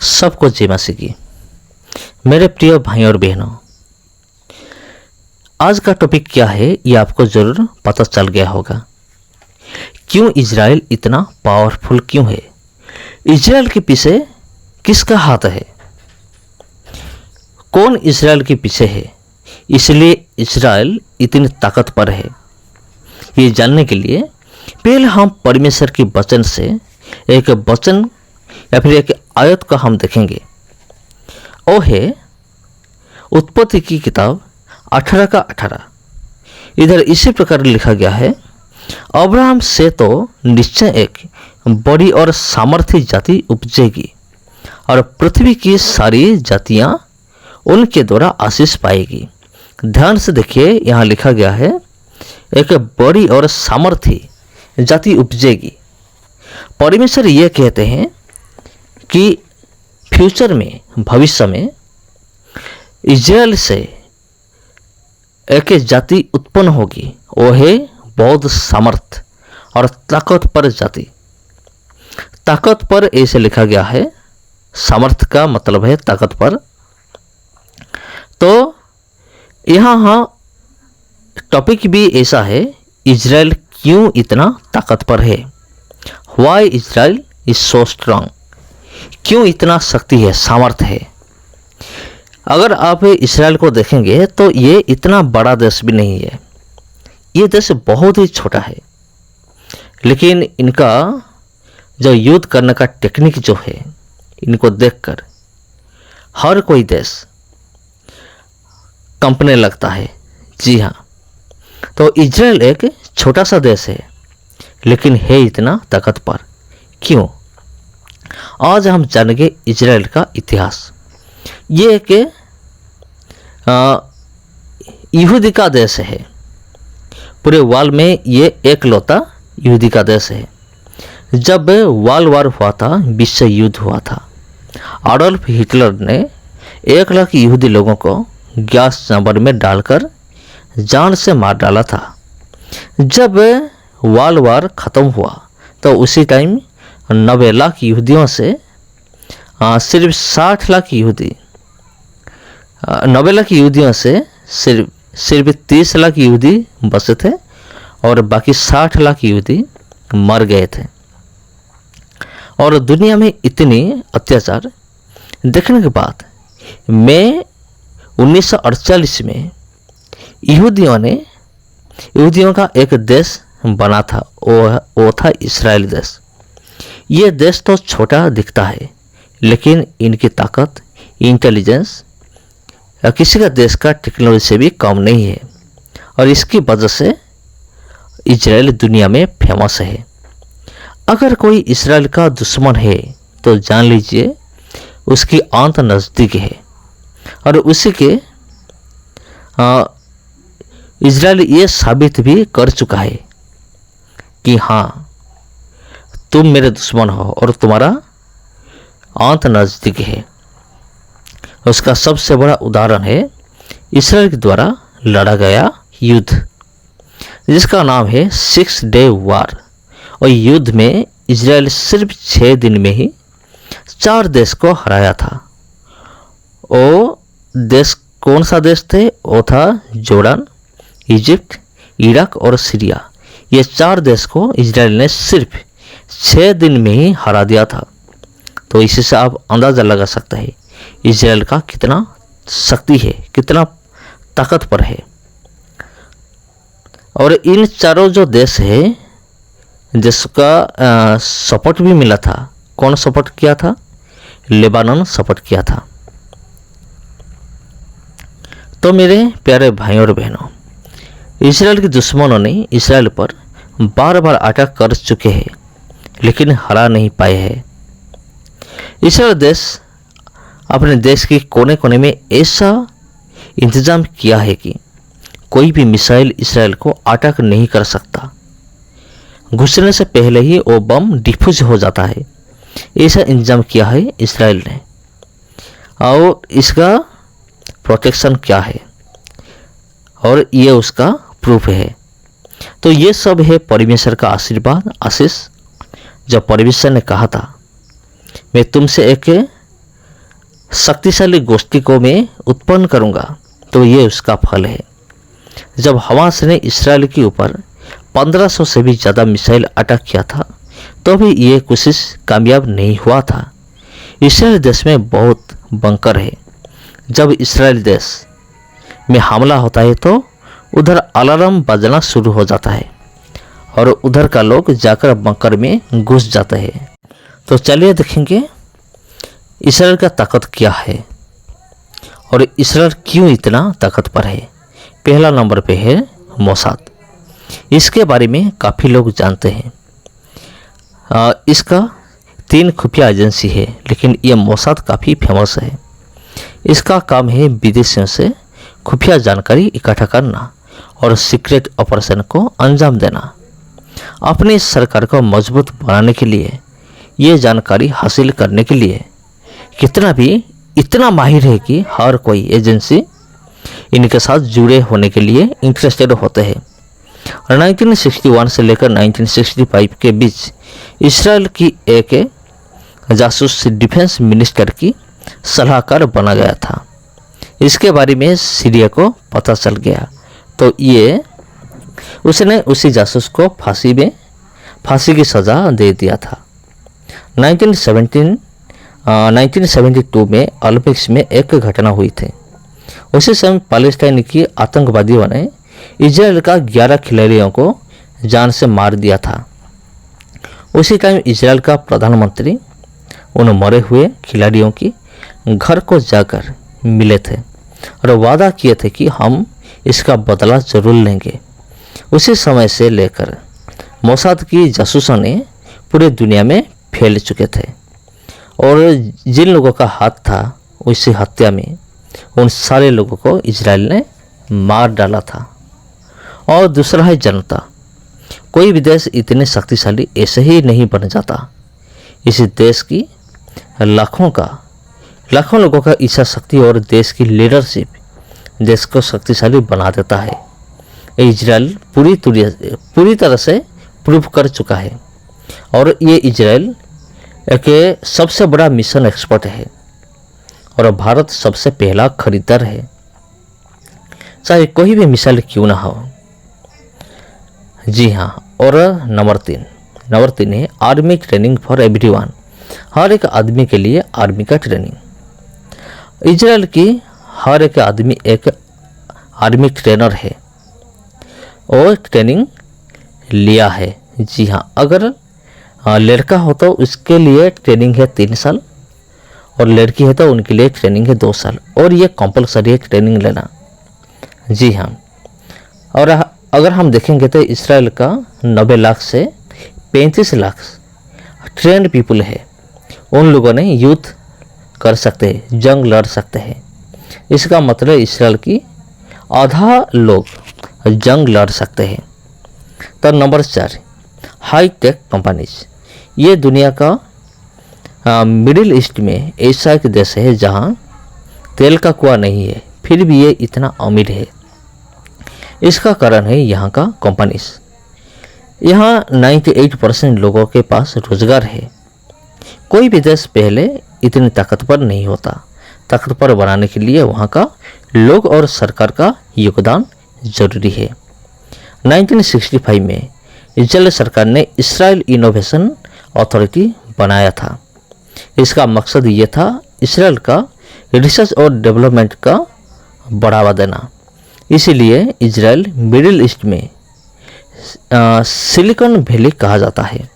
सबको जय मसीह की। मेरे प्रिय भाई और बहनों, आज का टॉपिक क्या है ये आपको जरूर पता चल गया होगा। क्यों इजराइल इतना पावरफुल क्यों है? इजराइल के पीछे किसका हाथ है? कौन इजराइल के पीछे है, इसलिए इजराइल इतनी ताकतवर है? ये जानने के लिए पहले हम परमेश्वर के वचन से एक वचन या फिर एक आयत को हम देखेंगे। वो है उत्पत्ति की किताब 18 का 18। इधर इसी प्रकार लिखा गया है, अब्राहम से तो निश्चय एक बड़ी और सामर्थी जाति उपजेगी और पृथ्वी की सारी जातियां उनके द्वारा आशीष पाएगी। ध्यान से देखिए, यहाँ लिखा गया है एक बड़ी और सामर्थी जाति उपजेगी। परमेश्वर ये कहते हैं कि फ्यूचर में, भविष्य में इजराइल से एक जाति उत्पन्न होगी। वो है बहुत सामर्थ और ताकतवर जाति। ताकतवर ऐसे लिखा गया है, सामर्थ का मतलब है ताकतवर। तो यहाँ टॉपिक भी ऐसा है, इजराइल क्यों इतना ताकतवर है? Why Israel is so strong? क्यों इतना शक्ति है, सामर्थ है? अगर आप इजराइल को देखेंगे तो ये इतना बड़ा देश भी नहीं है। ये देश बहुत ही छोटा है, लेकिन इनका जो युद्ध करने का टेक्निक जो है, इनको देखकर हर कोई देश कंपने लगता है। जी हाँ, तो इजराइल एक छोटा सा देश है, लेकिन है इतना ताकतवर क्यों? आज हम जानेंगे इजराइल का इतिहास। ये एक यहूदी का देश है। पूरे वर्ल्ड में ये एकलौता यहूदी का देश है। जब वर्ल्ड वार हुआ था, विश्व युद्ध हुआ था, एडोल्फ हिटलर ने 1 लाख यहूदी लोगों को गैस चैम्बर में डालकर जान से मार डाला था। जब वर्ल्ड वार ख़त्म हुआ तो उसी टाइम 90 लाख यहूदियों से सिर्फ 60 लाख यहूदी, 90 लाख यहूदियों से सिर्फ 30 लाख यहूदी बचे थे और बाकी 60 लाख यहूदी मर गए थे। और दुनिया में इतनी अत्याचार देखने के बाद मई 1948 में यहूदियों का एक देश बना था। वो था इस्राएल देश। ये देश तो छोटा दिखता है, लेकिन इनकी ताकत, इंटेलिजेंस किसी का देश का टेक्नोलॉजी से भी कम नहीं है। और इसकी वजह से इजराइल दुनिया में फेमस है। अगर कोई इजराइल का दुश्मन है तो जान लीजिए उसकी अंत नज़दीक है। और उसी के इजराइल ये साबित भी कर चुका है कि हाँ, तुम मेरे दुश्मन हो और तुम्हारा अंत नज़दीक है। उसका सबसे बड़ा उदाहरण है इस्राएल के द्वारा लड़ा गया युद्ध, जिसका नाम है 6 डे वार। और युद्ध में इजराइल सिर्फ 6 दिन में ही 4 देश को हराया था। वो देश कौन सा देश थे? वो था जॉर्डन, इजिप्ट, इराक और सीरिया। ये 4 देश को इजराइल ने सिर्फ 6 दिन में ही हरा दिया था। तो इसी से आप अंदाज़ा लगा सकते हैं इजराइल का कितना शक्ति है, कितना ताकतवर है। और इन चारों जो देश है जिसका सपोर्ट भी मिला था, कौन सपोर्ट किया था? लेबानन सपोर्ट किया था। तो मेरे प्यारे भाइयों और बहनों, इजराइल के दुश्मनों ने इजराइल पर बार बार अटैक कर चुके हैं, लेकिन हरा नहीं पाए हैं। इजराइल देश अपने देश के कोने कोने में ऐसा इंतजाम किया है कि कोई भी मिसाइल इजराइल को अटैक नहीं कर सकता। घुसने से पहले ही वो बम डिफ्यूज हो जाता है। ऐसा इंतजाम किया है इजराइल ने। और इसका प्रोटेक्शन क्या है, और ये उसका प्रूफ है। तो ये सब है परमेश्वर का आशीर्वाद, आशीष। जब परमेश्वर ने कहा था, मैं तुमसे एक शक्तिशाली गोष्ठी को मैं उत्पन्न करूंगा, तो ये उसका फल है। जब हमास ने इसराइल के ऊपर 1500 से भी ज़्यादा मिसाइल अटैक किया था, तो भी ये कोशिश कामयाब नहीं हुआ था। इसराइल देश में बहुत बंकर है। जब इसराइल देश में हमला होता है तो उधर अलार्म बजना शुरू हो जाता है और उधर का लोग जाकर बंकर में घुस जाते हैं। तो चलिए देखेंगे इसराइल का ताकत क्या है और इसराइल क्यों इतना ताकतवर है। पहला नंबर पे है मोसाद। इसके बारे में काफ़ी लोग जानते हैं। इसका 3 खुफिया एजेंसी है, लेकिन यह मोसाद काफ़ी फेमस है। इसका काम है विदेशियों से खुफिया जानकारी इकट्ठा करना और सीक्रेट ऑपरेशन को अंजाम देना। अपनी सरकार को मजबूत बनाने के लिए ये जानकारी हासिल करने के लिए इतना माहिर है कि हर कोई एजेंसी इनके साथ जुड़े होने के लिए इंटरेस्टेड होते हैं। 1961 से लेकर 1965 के बीच इसराइल की एक जासूस डिफेंस मिनिस्टर की सलाहकार बना गया था। इसके बारे में सीरिया को पता चल गया तो उसने उसी जासूस को फांसी की सज़ा दे दिया था। 1972 में ओलंपिक्स में एक घटना हुई थी। उसी समय पैलेस्टाइन की आतंकवादियों ने इजराइल का 11 खिलाड़ियों को जान से मार दिया था। उसी टाइम इजराइल का प्रधानमंत्री उन मरे हुए खिलाड़ियों की घर को जाकर मिले थे और वादा किए थे कि हम इसका बदला जरूर लेंगे। उसी समय से लेकर मोसाद की जासूसों ने पूरी दुनिया में फैल चुके थे और जिन लोगों का हाथ था उसी हत्या में उन सारे लोगों को इजराइल ने मार डाला था। और दूसरा है जनता। कोई भी देश इतने शक्तिशाली ऐसे ही नहीं बन जाता। इस देश की लाखों लोगों का इच्छा शक्ति और देश की लीडरशिप देश को शक्तिशाली बना देता है। इजराइल पूरी तरह से प्रूव कर चुका है और ये इजराइल एक सबसे बड़ा मिशन एक्सपर्ट है और भारत सबसे पहला खरीदार है, चाहे कोई भी मिसाइल क्यों ना हो। जी हाँ। और नंबर तीन है आर्मी ट्रेनिंग फॉर एवरीवन। हर एक आदमी के लिए आर्मी का ट्रेनिंग। इजराइल की हर एक आदमी एक आर्मी ट्रेनर है और ट्रेनिंग लिया है। जी हाँ। अगर लड़का हो तो उसके लिए ट्रेनिंग है 3 साल और लड़की है तो उनके लिए ट्रेनिंग है 2 साल और ये कंपलसरी है ट्रेनिंग लेना। जी हाँ। और अगर हम देखेंगे तो इसराइल का 90 लाख से 35 लाख ट्रेंड पीपल है। उन लोगों ने युद्ध कर सकते हैं, जंग लड़ सकते हैं। इसका मतलब इसराइल की आधा लोग जंग लड़ सकते हैं। तो नंबर 4 हाई टेक कंपनीज। ये दुनिया का मिडिल ईस्ट में ऐसा एक देश है जहाँ तेल का कुआं नहीं है, फिर भी ये इतना अमीर है। इसका कारण है यहाँ का कंपनीज। यहाँ 98% लोगों के पास रोजगार है। कोई भी देश पहले इतनी ताकतवर नहीं होता। ताकतवर बनाने के लिए वहाँ का लोग और सरकार का योगदान जरूरी है। 1965 में इजराइल सरकार ने इसराइल इनोवेशन अथॉरिटी बनाया था। इसका मकसद ये था इसराइल का रिसर्च और डेवलपमेंट का बढ़ावा देना। इसीलिए इजराइल मिडिल ईस्ट में सिलिकॉन वैली कहा जाता है।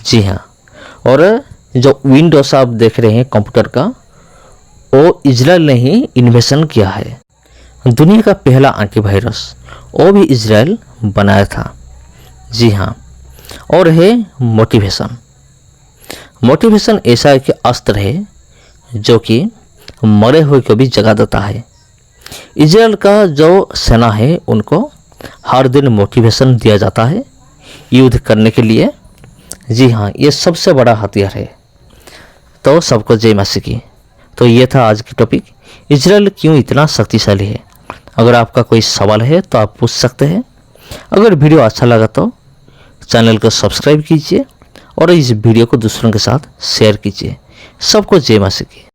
जी हाँ। और जो विंडोज आप देख रहे हैं कंप्यूटर का, वो इजराइल ने ही इन्वेंशन किया है। दुनिया का पहला एंटीवायरस वो भी इजराइल बनाया था। जी हाँ। और है मोटिवेशन ऐसा एक अस्त्र है जो कि मरे हुए को भी जगा देता है। इजराइल का जो सेना है उनको हर दिन मोटिवेशन दिया जाता है युद्ध करने के लिए। जी हाँ, ये सबसे बड़ा हथियार है। तो सबको जय मसीह की। तो ये था आज की टॉपिक, इजराइल क्यों इतना शक्तिशाली है। अगर आपका कोई सवाल है तो आप पूछ सकते हैं। अगर वीडियो अच्छा लगा तो चैनल को सब्सक्राइब कीजिए और इस वीडियो को दूसरों के साथ शेयर कीजिए। सबको जय मसीह की।